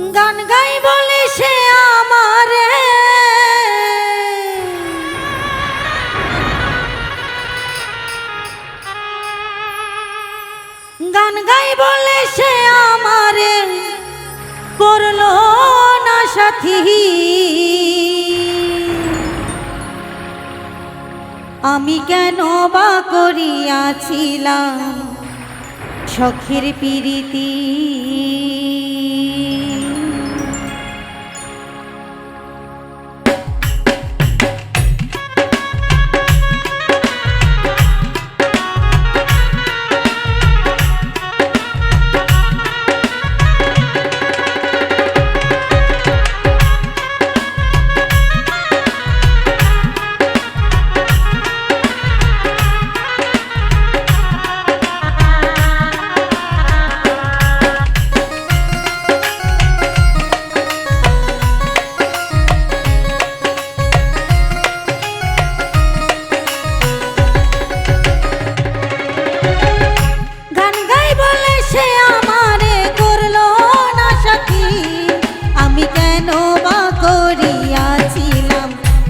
গান গাই বলে সে আমারে গান গাই বলে সে আমারে করলো না সাথী। আমি কেন বা করিয়াছিলাম সখীর প্রীতি।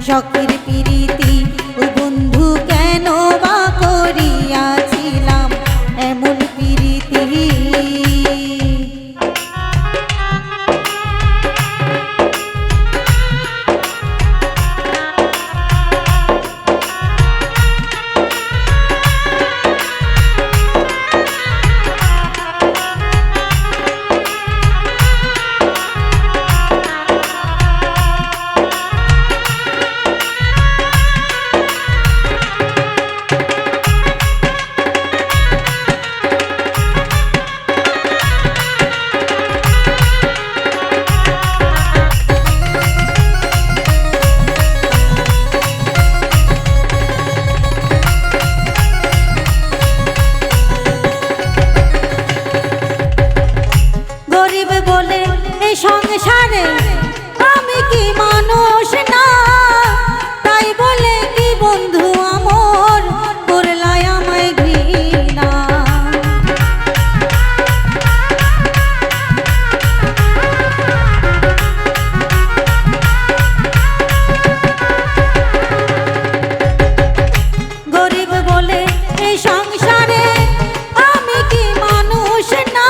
সখীর প্রীতি ও বন্ধু কেন বা করিয়াছিলাম এমন প্রীতি। বলে এই সংসারে আমি কি মানুষ না, তাই বলে কি বন্ধু আমর করলাই আমায় ঘৃণা। গরিব বলে এই সংসারে আমি কি মানুষ না,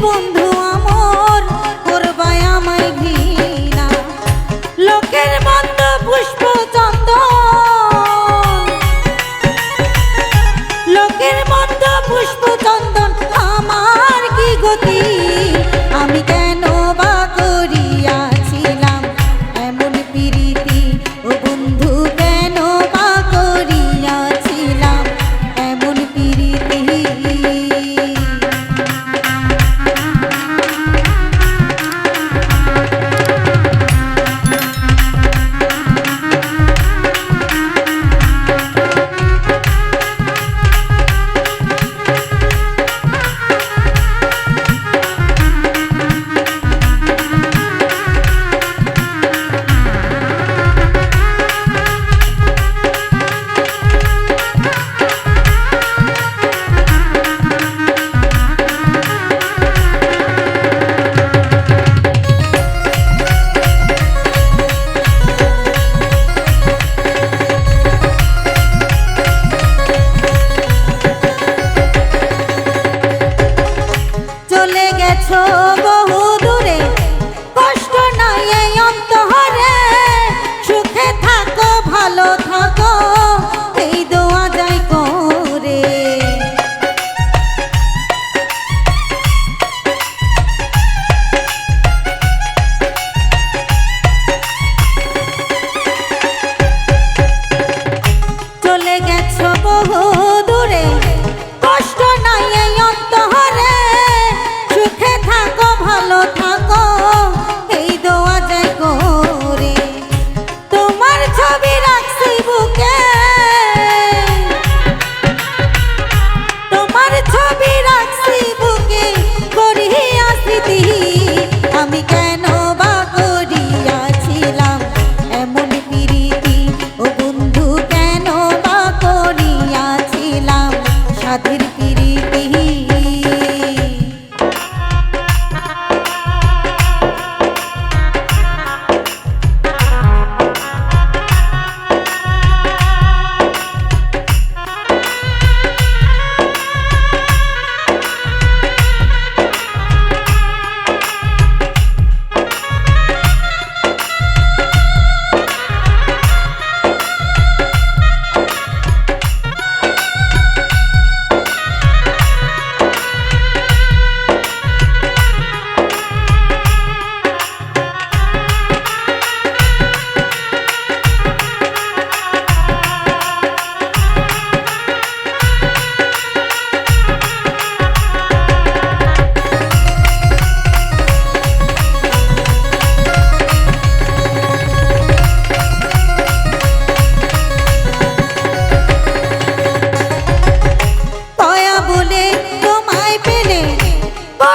বন্ধু আমর করবাই আমায় ঘৃণা। লোকের মন্দ পুষ্প চন্দন, লোকের মন্দ পুষ্প চন্দন আমার কি গতি। আমি কেন বা করিয়াছিলাম এমন প্রীতি ও বন্ধু কেন বা করিয়াছিলাম এমন প্রীতি। বহু দূরে কষ্ট নাই এই অন্তরে, সুখে থাকো ভালো থাকো এই দোয়া যাই করে। চলে গেছো বহু দূরে কষ্ট নাই এই অন্তরে, সুখে থাকো ভালো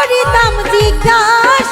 করিতাম জিজ্ঞাসা